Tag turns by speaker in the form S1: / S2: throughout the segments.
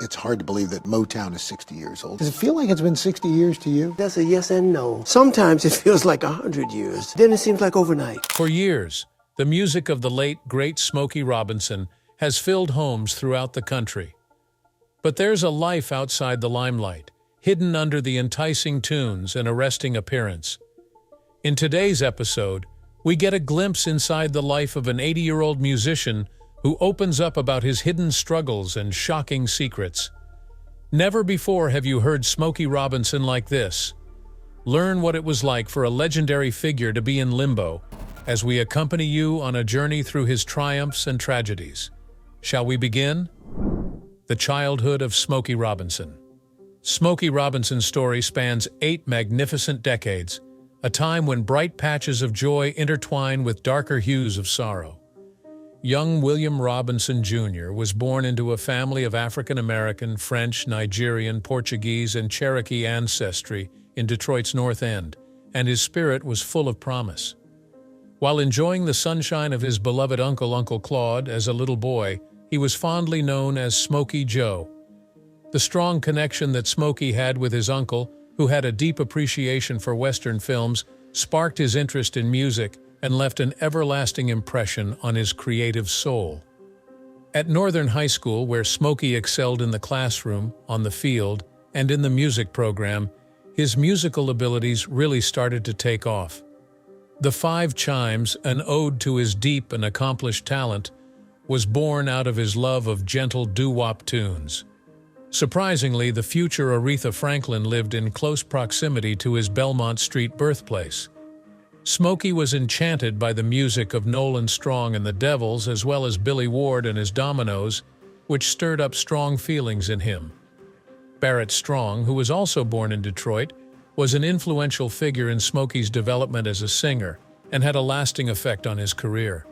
S1: It's hard to believe that Motown is 60 years old. Does it feel like it's been 60 years to you?
S2: That's a yes and no. Sometimes it feels like 100 years. Then it seems like overnight.
S3: For years, the music of the late, great Smokey Robinson has filled homes throughout the country. But there's a life outside the limelight, hidden under the enticing tunes and arresting appearance. In today's episode, we get a glimpse inside the life of an 80-year-old musician who opens up about his hidden struggles and shocking secrets. Never before have you heard Smokey Robinson like this. Learn what it was like for a legendary figure to be in limbo, as we accompany you on a journey through his triumphs and tragedies. Shall we begin? The childhood of Smokey Robinson. Smokey Robinson's story spans 8 magnificent decades, a time when bright patches of joy intertwine with darker hues of sorrow. Young William Robinson Jr. was born into a family of African-American, French, Nigerian, Portuguese, and Cherokee ancestry in Detroit's North End, and his spirit was full of promise. While enjoying the sunshine of his beloved uncle, Uncle Claude, as a little boy, he was fondly known as Smokey Joe. The strong connection that Smokey had with his uncle, who had a deep appreciation for Western films, sparked his interest in music and left an everlasting impression on his creative soul. At Northern High School, where Smokey excelled in the classroom, on the field, and in the music program, his musical abilities really started to take off. The Five Chimes, an ode to his deep and accomplished talent, was born out of his love of gentle doo-wop tunes. Surprisingly, the future Aretha Franklin lived in close proximity to his Belmont Street birthplace. Smokey was enchanted by the music of Nolan Strong and the Devils, as well as Billy Ward and his Dominoes, which stirred up strong feelings in him. Barrett Strong, who was also born in Detroit, was an influential figure in Smokey's development as a singer and had a lasting effect on his career.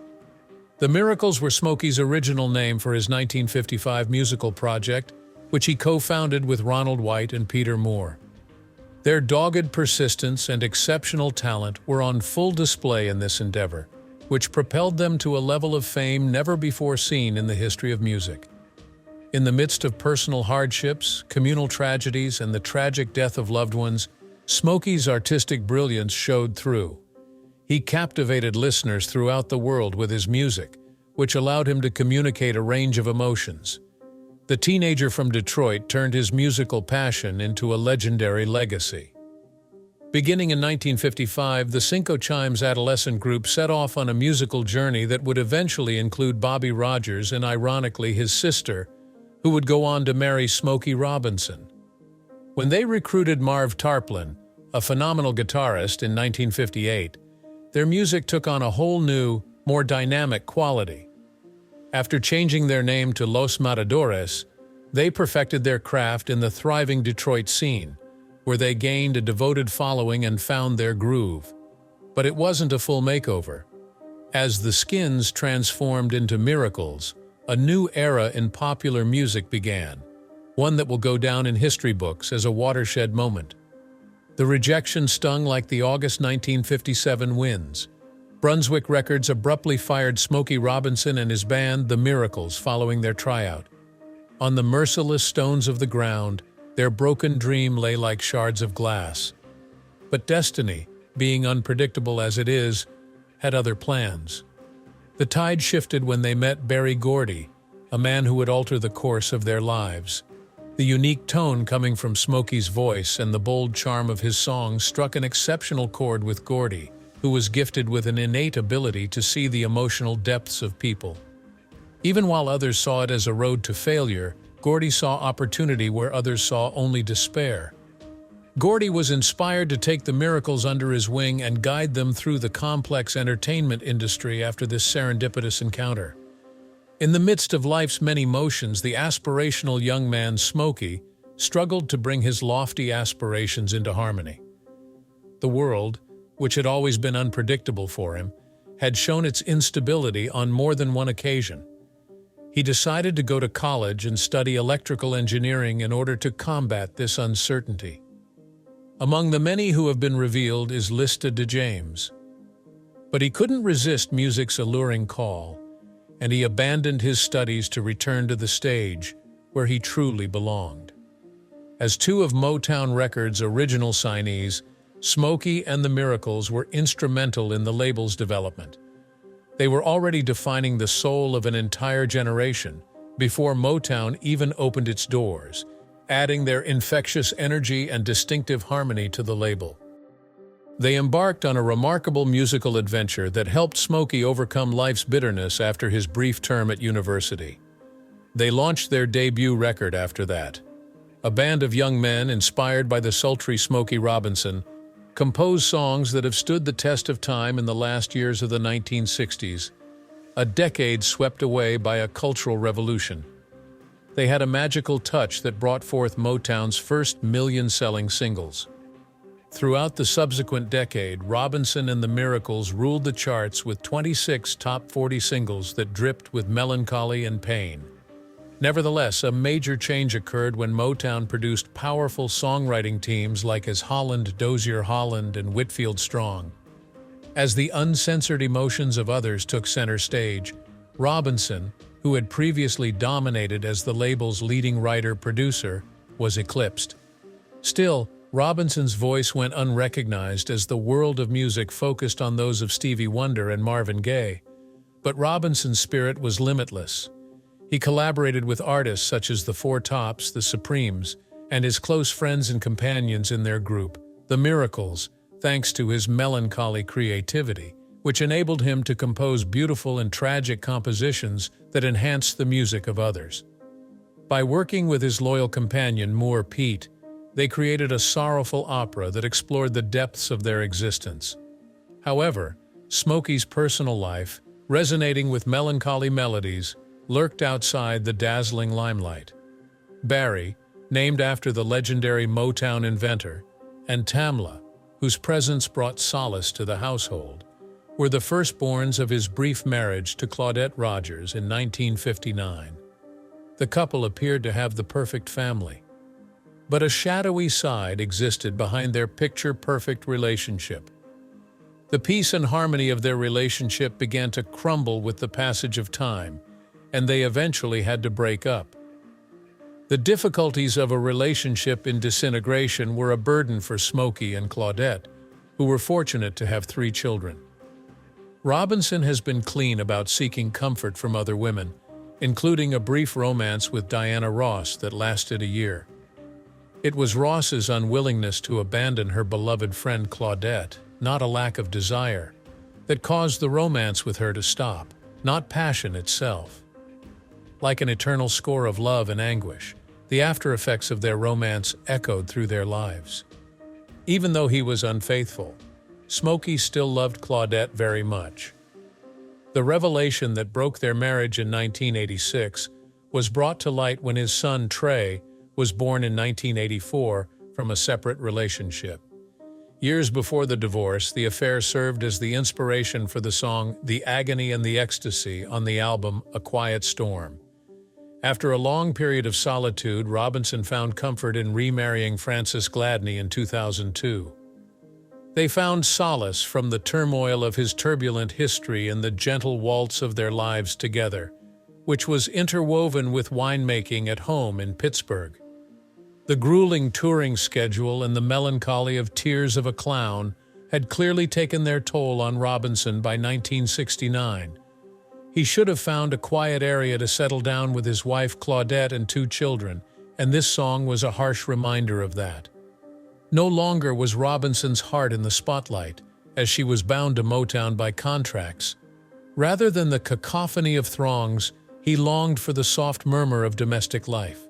S3: The Miracles were Smokey's original name for his 1955 musical project, which he co-founded with Ronald White and Peter Moore. Their dogged persistence and exceptional talent were on full display in this endeavor, which propelled them to a level of fame never before seen in the history of music. In the midst of personal hardships, communal tragedies, and the tragic death of loved ones, Smokey's artistic brilliance showed through. He captivated listeners throughout the world with his music, which allowed him to communicate a range of emotions. The teenager from Detroit turned his musical passion into a legendary legacy. Beginning in 1955, the Cinco Chimes adolescent group set off on a musical journey that would eventually include Bobby Rogers and, ironically, his sister, who would go on to marry Smokey Robinson. When they recruited Marv Tarplin, a phenomenal guitarist, in 1958, their music took on a whole new, more dynamic quality. After changing their name to Los Matadores, they perfected their craft in the thriving Detroit scene, where they gained a devoted following and found their groove. But it wasn't a full makeover. As the Skins transformed into Miracles, a new era in popular music began, one that will go down in history books as a watershed moment. The rejection stung like the August 1957 winds. Brunswick Records abruptly fired Smokey Robinson and his band, The Miracles, following their tryout. On the merciless stones of the ground, their broken dream lay like shards of glass. But destiny, being unpredictable as it is, had other plans. The tide shifted when they met Berry Gordy, a man who would alter the course of their lives. The unique tone coming from Smokey's voice and the bold charm of his songs struck an exceptional chord with Gordy, who was gifted with an innate ability to see the emotional depths of people. Even while others saw it as a road to failure, Gordy saw opportunity where others saw only despair. Gordy was inspired to take the Miracles under his wing and guide them through the complex entertainment industry after this serendipitous encounter. In the midst of life's many motions, the aspirational young man Smokey struggled to bring his lofty aspirations into harmony. The world, which had always been unpredictable for him, had shown its instability on more than one occasion. He decided to go to college and study electrical engineering in order to combat this uncertainty. Among the many who have been revealed is Lista DeJames. But he couldn't resist music's alluring call, and he abandoned his studies to return to the stage, where he truly belonged. As two of Motown Records' original signees, Smokey and the Miracles were instrumental in the label's development. They were already defining the soul of an entire generation before Motown even opened its doors, adding their infectious energy and distinctive harmony to the label. They embarked on a remarkable musical adventure that helped Smokey overcome life's bitterness after his brief term at university. They launched their debut record after that. A band of young men inspired by the sultry Smokey Robinson composed songs that have stood the test of time in the last years of the 1960s, a decade swept away by a cultural revolution. They had a magical touch that brought forth Motown's first million-selling singles. Throughout the subsequent decade, Robinson and the Miracles ruled the charts with 26 top 40 singles that dripped with melancholy and pain. Nevertheless, a major change occurred when Motown produced powerful songwriting teams like as Holland, Dozier Holland, and Whitfield Strong. As the uncensored emotions of others took center stage, Robinson, who had previously dominated as the label's leading writer-producer, was eclipsed. Still, Robinson's voice went unrecognized as the world of music focused on those of Stevie Wonder and Marvin Gaye. But Robinson's spirit was limitless. He collaborated with artists such as the Four Tops, the Supremes, and his close friends and companions in their group, the Miracles, thanks to his melancholy creativity, which enabled him to compose beautiful and tragic compositions that enhanced the music of others. By working with his loyal companion, Moore Pete, they created a sorrowful opera that explored the depths of their existence. However, Smokey's personal life, resonating with melancholy melodies, lurked outside the dazzling limelight. Barry, named after the legendary Motown inventor, and Tamla, whose presence brought solace to the household, were the firstborns of his brief marriage to Claudette Rogers in 1959. The couple appeared to have the perfect family. But a shadowy side existed behind their picture-perfect relationship. The peace and harmony of their relationship began to crumble with the passage of time, and they eventually had to break up. The difficulties of a relationship in disintegration were a burden for Smokey and Claudette, who were fortunate to have 3 children. Robinson has been clean about seeking comfort from other women, including a brief romance with Diana Ross that lasted a year. It was Ross's unwillingness to abandon her beloved friend Claudette, not a lack of desire, that caused the romance with her to stop, not passion itself. Like an eternal score of love and anguish, the after-effects of their romance echoed through their lives. Even though he was unfaithful, Smokey still loved Claudette very much. The revelation that broke their marriage in 1986 was brought to light when his son Trey was born in 1984 from a separate relationship. Years before the divorce, the affair served as the inspiration for the song The Agony and the Ecstasy on the album A Quiet Storm. After a long period of solitude, Robinson found comfort in remarrying Frances Gladney in 2002. They found solace from the turmoil of his turbulent history in the gentle waltz of their lives together, which was interwoven with winemaking at home in Pittsburgh. The grueling touring schedule and the melancholy of Tears of a Clown had clearly taken their toll on Robinson by 1969. He should have found a quiet area to settle down with his wife Claudette and 2 children, and this song was a harsh reminder of that. No longer was Robinson's heart in the spotlight, as she was bound to Motown by contracts. Rather than the cacophony of throngs, he longed for the soft murmur of domestic life.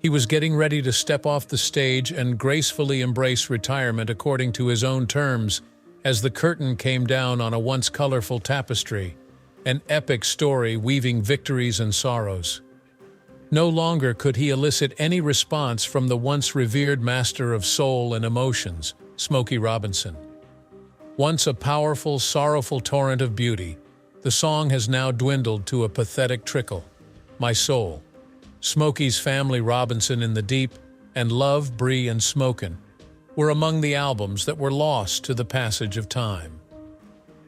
S3: He was getting ready to step off the stage and gracefully embrace retirement according to his own terms, as the curtain came down on a once colorful tapestry, an epic story weaving victories and sorrows. No longer could he elicit any response from the once revered master of soul and emotions, Smokey Robinson. Once a powerful, sorrowful torrent of beauty, the song has now dwindled to a pathetic trickle. My Soul. Smokey's Family Robinson in the Deep and Love, Bree, and Smokin' were among the albums that were lost to the passage of time.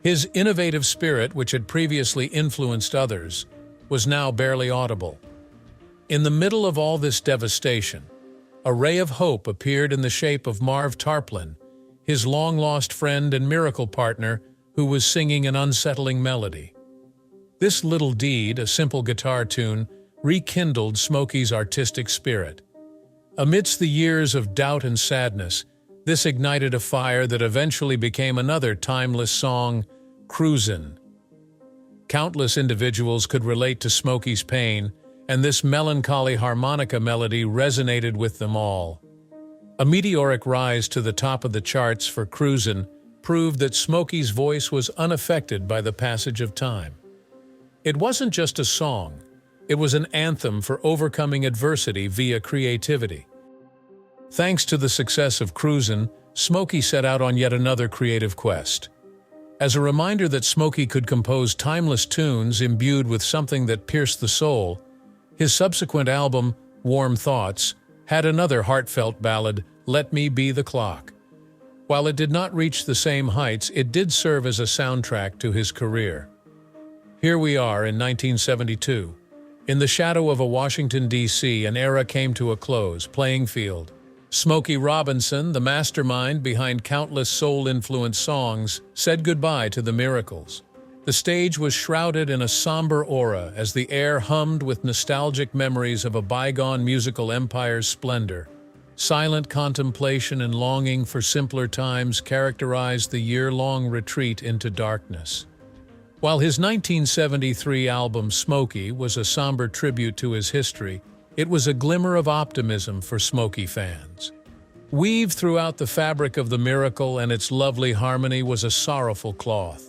S3: His innovative spirit, which had previously influenced others, was now barely audible. In the middle of all this devastation, a ray of hope appeared in the shape of Marv Tarplin, his long-lost friend and miracle partner who was singing an unsettling melody. This little deed, a simple guitar tune, rekindled Smokey's artistic spirit. Amidst the years of doubt and sadness, this ignited a fire that eventually became another timeless song, Cruisin'. Countless individuals could relate to Smokey's pain, and this melancholy harmonica melody resonated with them all. A meteoric rise to the top of the charts for Cruisin' proved that Smokey's voice was unaffected by the passage of time. It wasn't just a song, it was an anthem for overcoming adversity via creativity. Thanks to the success of Cruisin', Smokey set out on yet another creative quest. As a reminder that Smokey could compose timeless tunes imbued with something that pierced the soul, his subsequent album, Warm Thoughts, had another heartfelt ballad, Let Me Be the Clock. While it did not reach the same heights, it did serve as a soundtrack to his career. Here we are in 1972. In the shadow of a Washington, D.C., an era came to a close, playing field. Smokey Robinson, the mastermind behind countless soul-influenced songs, said goodbye to the Miracles. The stage was shrouded in a somber aura as the air hummed with nostalgic memories of a bygone musical empire's splendor. Silent contemplation and longing for simpler times characterized the year-long retreat into darkness. While his 1973 album Smokey was a somber tribute to his history, it was a glimmer of optimism for Smokey fans. Weaved throughout the fabric of the miracle and its lovely harmony was a sorrowful cloth.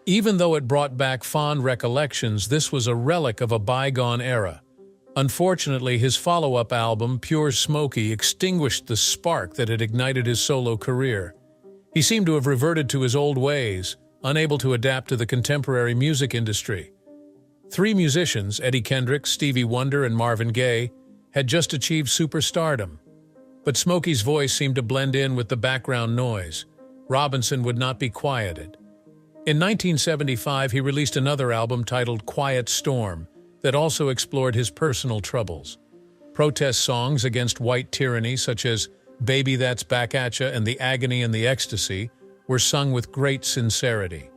S3: Even though it brought back fond recollections, this was a relic of a bygone era. Unfortunately, his follow-up album, Pure Smokey, extinguished the spark that had ignited his solo career. He seemed to have reverted to his old ways, unable to adapt to the contemporary music industry. Three musicians, Eddie Kendrick, Stevie Wonder, and Marvin Gaye, had just achieved superstardom. But Smokey's voice seemed to blend in with the background noise. Robinson would not be quieted. In 1975, he released another album titled Quiet Storm that also explored his personal troubles. Protest songs against white tyranny, such as Baby That's Back At Ya and The Agony and the Ecstasy, were sung with great sincerity.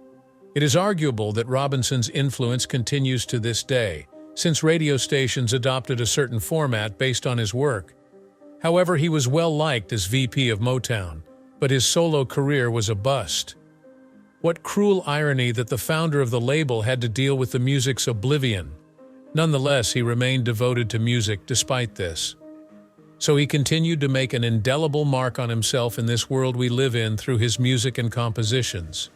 S3: It is arguable that Robinson's influence continues to this day, since radio stations adopted a certain format based on his work. However, he was well liked as VP of Motown, but his solo career was a bust. What cruel irony that the founder of the label had to deal with the music's oblivion. Nonetheless, he remained devoted to music despite this. So he continued to make an indelible mark on himself in this world we live in through his music and compositions.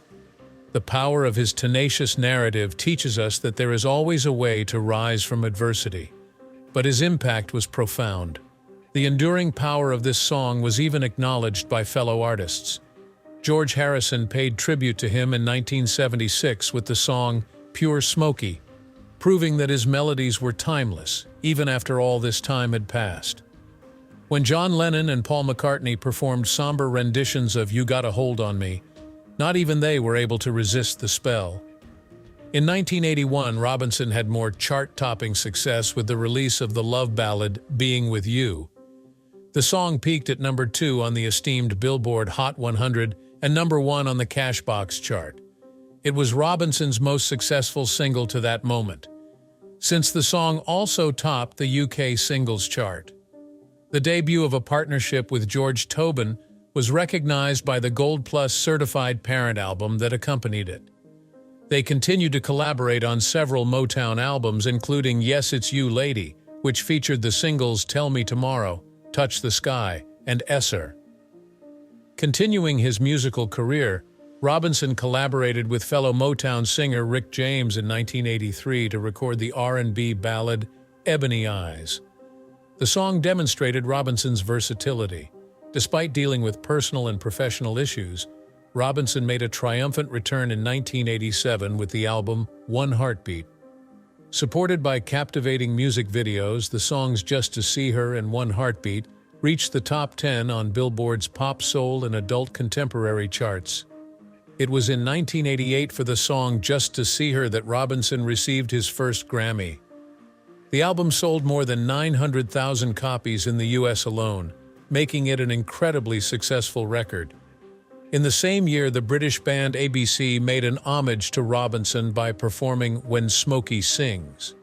S3: The power of his tenacious narrative teaches us that there is always a way to rise from adversity. But his impact was profound. The enduring power of this song was even acknowledged by fellow artists. George Harrison paid tribute to him in 1976 with the song Pure Smokey, proving that his melodies were timeless, even after all this time had passed. When John Lennon and Paul McCartney performed somber renditions of You Got a Hold on Me, not even they were able to resist the spell. In 1981, Robinson had more chart-topping success with the release of the love ballad Being With You. The song peaked at number 2 on the esteemed Billboard Hot 100 and number 1 on the Cashbox chart. It was Robinson's most successful single to that moment, since the song also topped the UK singles chart. The debut of a partnership with George Tobin was recognized by the Gold Plus certified parent album that accompanied it. They continued to collaborate on several Motown albums, including Yes It's You Lady, which featured the singles Tell Me Tomorrow, Touch the Sky, and Esser. Continuing his musical career, Robinson collaborated with fellow Motown singer Rick James in 1983 to record the R&B ballad Ebony Eyes. The song demonstrated Robinson's versatility. Despite dealing with personal and professional issues, Robinson made a triumphant return in 1987 with the album One Heartbeat. Supported by captivating music videos, the songs Just to See Her and One Heartbeat reached the top 10 on Billboard's Pop, Soul, and Adult Contemporary charts. It was in 1988 for the song Just to See Her that Robinson received his first Grammy. The album sold more than 900,000 copies in the US alone, making it an incredibly successful record. In the same year, the British band ABC made an homage to Robinson by performing When Smokey Sings.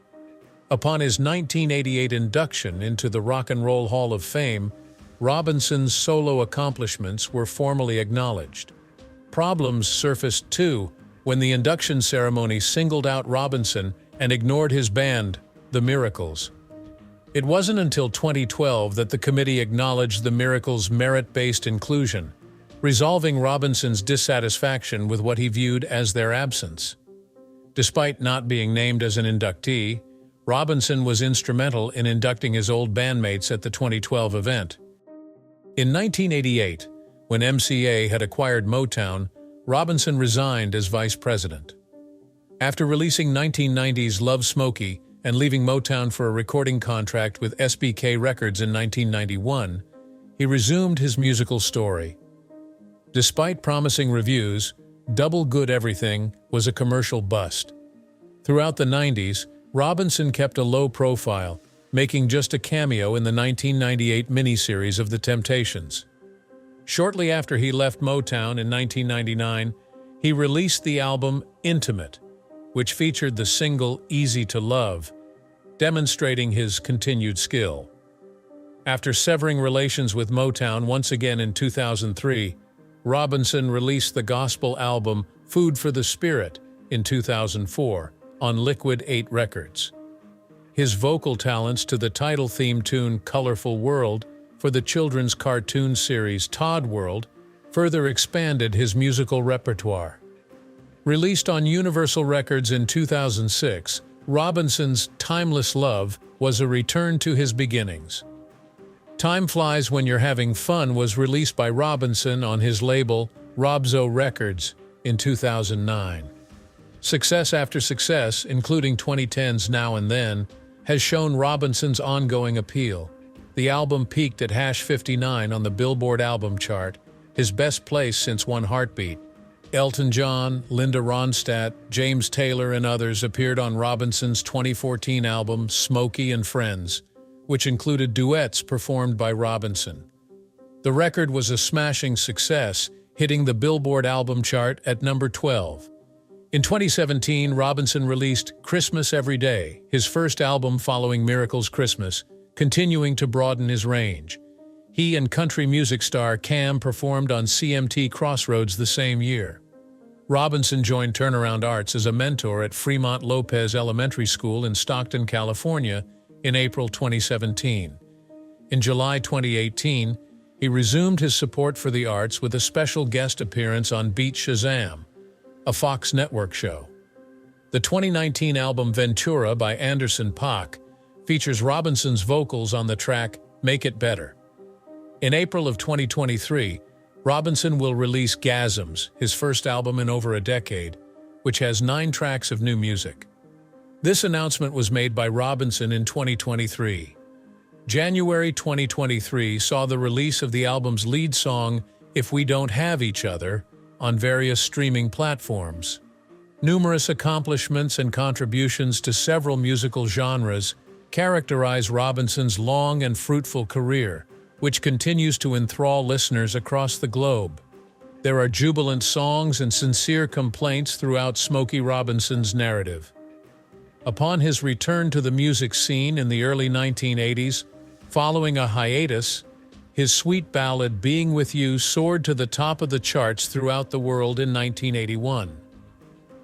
S3: Upon his 1988 induction into the Rock and Roll Hall of Fame, Robinson's solo accomplishments were formally acknowledged. Problems surfaced too when the induction ceremony singled out Robinson and ignored his band, The Miracles. It wasn't until 2012 that the committee acknowledged The Miracles' merit-based inclusion, resolving Robinson's dissatisfaction with what he viewed as their absence. Despite not being named as an inductee, Robinson was instrumental in inducting his old bandmates at the 2012 event. In 1988, when MCA had acquired Motown, Robinson resigned as vice president. After releasing 1990's Love Smokey and leaving Motown for a recording contract with SBK Records in 1991, he resumed his musical story. Despite promising reviews, Double Good Everything was a commercial bust. Throughout the 90s, Robinson kept a low profile, making just a cameo in the 1998 miniseries of The Temptations. Shortly after he left Motown in 1999, he released the album Intimate, which featured the single Easy to Love, demonstrating his continued skill. After severing relations with Motown once again in 2003, Robinson released the gospel album Food for the Spirit in 2004 on Liquid 8 Records. His vocal talents to the title theme tune Colorful World for the children's cartoon series Todd World further expanded his musical repertoire. Released on Universal Records in 2006, Robinson's Timeless Love was a return to his beginnings. Time Flies When You're Having Fun was released by Robinson on his label Robzo Records in 2009. Success after success, including 2010's Now and Then, has shown Robinson's ongoing appeal. The album peaked at #59 on the Billboard album chart, his best place since One Heartbeat. Elton John, Linda Ronstadt, James Taylor, and others appeared on Robinson's 2014 album Smokey and Friends, which included duets performed by Robinson. The record was a smashing success, hitting the Billboard album chart at number 12. In 2017, Robinson released Christmas Every Day, his first album following Miracle's Christmas, continuing to broaden his range. He and country music star Cam performed on CMT Crossroads the same year. Robinson joined Turnaround Arts as a mentor at Fremont Lopez Elementary School in Stockton, California, in April 2017. In July 2018, he resumed his support for the arts with a special guest appearance on Beat Shazam, a Fox network show. The 2019 album Ventura by Anderson .Paak features Robinson's vocals on the track Make It Better. In April of 2023, Robinson will release Gasms, his first album in over a decade, which has 9 tracks of new music. This announcement was made by Robinson in 2023. January 2023 saw the release of the album's lead song, If We Don't Have Each Other, on various streaming platforms. Numerous accomplishments and contributions to several musical genres characterize Robinson's long and fruitful career, which continues to enthrall listeners across the globe. There are jubilant songs and sincere complaints throughout Smokey Robinson's narrative. Upon his return to the music scene in the early 1980s, following a hiatus, his sweet ballad Being With You soared to the top of the charts throughout the world in 1981.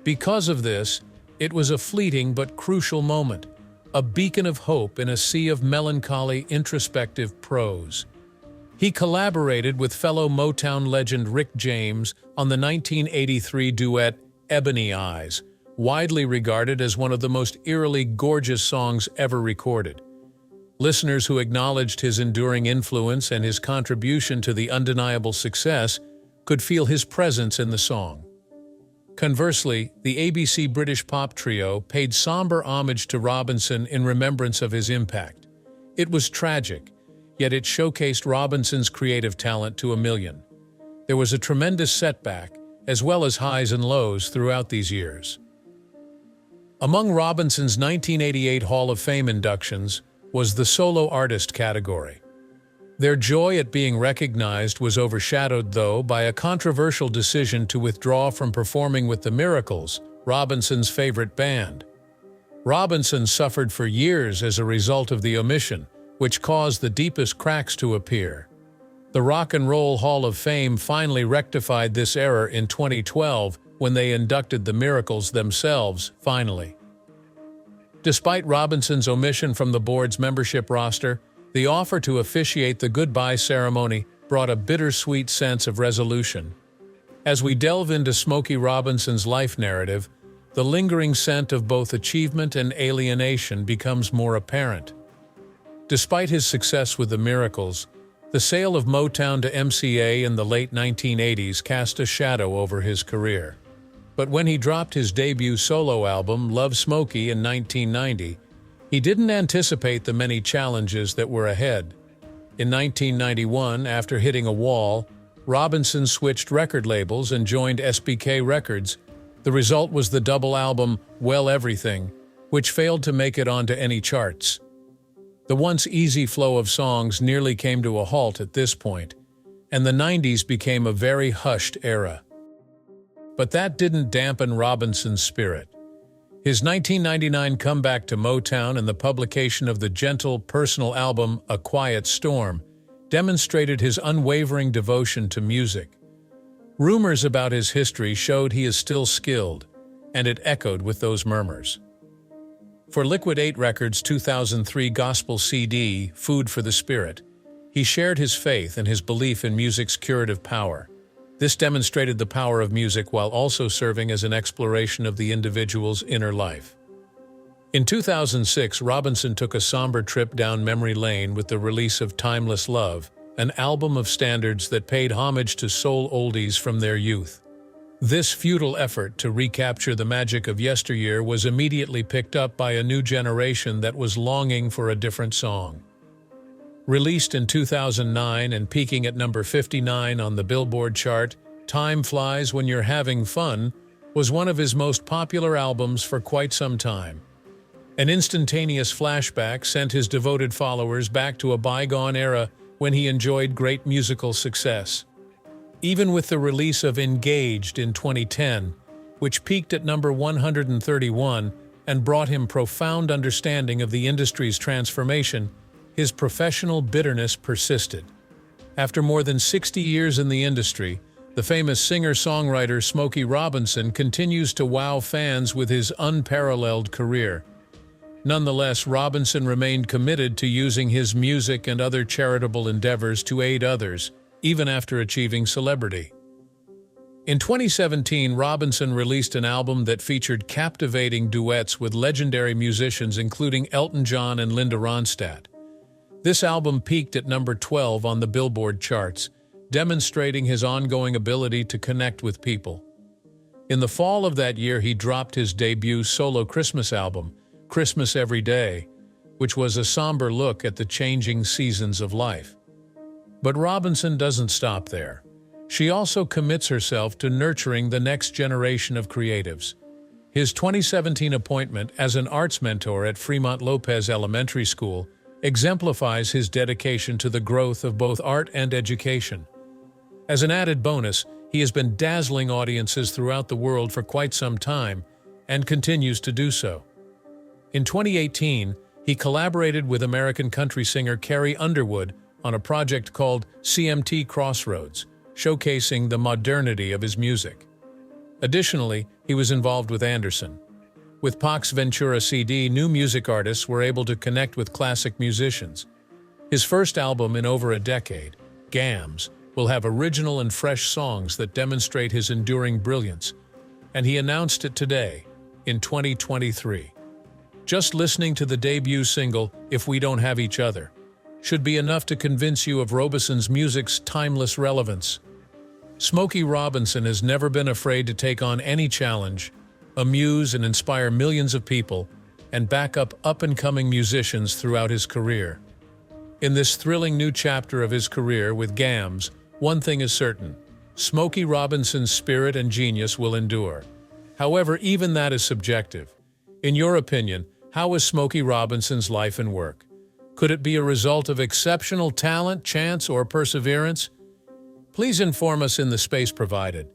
S3: Because of this, it was a fleeting but crucial moment, a beacon of hope in a sea of melancholy, introspective prose. He collaborated with fellow Motown legend Rick James on the 1983 duet Ebony Eyes, widely regarded as one of the most eerily gorgeous songs ever recorded. Listeners who acknowledged his enduring influence and his contribution to the undeniable success could feel his presence in the song. Conversely, the ABC British pop trio paid somber homage to Robinson in remembrance of his impact. It was tragic, yet it showcased Robinson's creative talent to a million. There was a tremendous setback, as well as highs and lows throughout these years. Among Robinson's 1988 Hall of Fame inductions was the solo artist category. Their joy at being recognized was overshadowed, though, by a controversial decision to withdraw from performing with the Miracles, Robinson's favorite band. Robinson suffered for years as a result of the omission, which caused the deepest cracks to appear. The Rock and Roll Hall of Fame finally rectified this error in 2012 when they inducted the Miracles themselves, finally. Despite Robinson's omission from the board's membership roster, the offer to officiate the goodbye ceremony brought a bittersweet sense of resolution. As we delve into Smokey Robinson's life narrative, the lingering scent of both achievement and alienation becomes more apparent. Despite his success with the Miracles, the sale of Motown to MCA in the late 1980s cast a shadow over his career. But when he dropped his debut solo album, Love Smokey, in 1990, he didn't anticipate the many challenges that were ahead. In 1991, after hitting a wall, Robinson switched record labels and joined SBK Records. The result was the double album, Well Everything, which failed to make it onto any charts. The once easy flow of songs nearly came to a halt at this point, and the 90s became a very hushed era. But that didn't dampen Robinson's spirit. His 1999 comeback to Motown and the publication of the gentle, personal album A Quiet Storm demonstrated his unwavering devotion to music. Rumors about his history showed he is still skilled, and it echoed with those murmurs. For Liquid 8 Records' 2003 gospel CD, Food for the Spirit, he shared his faith and his belief in music's curative power. This demonstrated the power of music while also serving as an exploration of the individual's inner life. In 2006, Robinson took a somber trip down memory lane with the release of Timeless Love, an album of standards that paid homage to soul oldies from their youth. This futile effort to recapture the magic of yesteryear was immediately picked up by a new generation that was longing for a different song. Released in 2009 and peaking at number 59 on the Billboard chart, Time Flies When You're Having Fun was one of his most popular albums for quite some time. An instantaneous flashback sent his devoted followers back to a bygone era when he enjoyed great musical success. Even with the release of Engaged in 2010, which peaked at number 131 and brought him profound understanding of the industry's transformation, his professional bitterness persisted. After more than 60 years in the industry, the famous singer-songwriter Smokey Robinson continues to wow fans with his unparalleled career. Nonetheless, Robinson remained committed to using his music and other charitable endeavors to aid others, even after achieving celebrity. In 2017, Robinson released an album that featured captivating duets with legendary musicians including Elton John and Linda Ronstadt. This album peaked at number 12 on the Billboard charts, demonstrating his ongoing ability to connect with people. In the fall of that year, he dropped his debut solo Christmas album, Christmas Every Day, which was a somber look at the changing seasons of life. But Robinson doesn't stop there. She also commits herself to nurturing the next generation of creatives. His 2017 appointment as an arts mentor at Fremont Lopez Elementary School exemplifies his dedication to the growth of both art and education. As an added bonus, he has been dazzling audiences throughout the world for quite some time and continues to do so. In 2018, he collaborated with American country singer Carrie Underwood on a project called CMT Crossroads, showcasing the modernity of his music. Additionally, he was involved with Anderson. With Pax Ventura CD, new music artists were able to connect with classic musicians. His first album in over a decade, Gams, will have original and fresh songs that demonstrate his enduring brilliance, and he announced it today, in 2023. Just listening to the debut single, If We Don't Have Each Other, should be enough to convince you of Robison's music's timeless relevance. Smokey Robinson has never been afraid to take on any challenge, amuse and inspire millions of people, and back up-and-coming musicians throughout his career. In this thrilling new chapter of his career with Gams, one thing is certain: Smokey Robinson's spirit and genius will endure. However, even that is subjective. In your opinion, how was Smokey Robinson's life and work? Could it be a result of exceptional talent, chance, or perseverance? Please inform us in the space provided.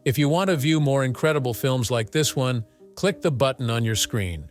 S3: If you want to view more incredible films like this one, click the button on your screen.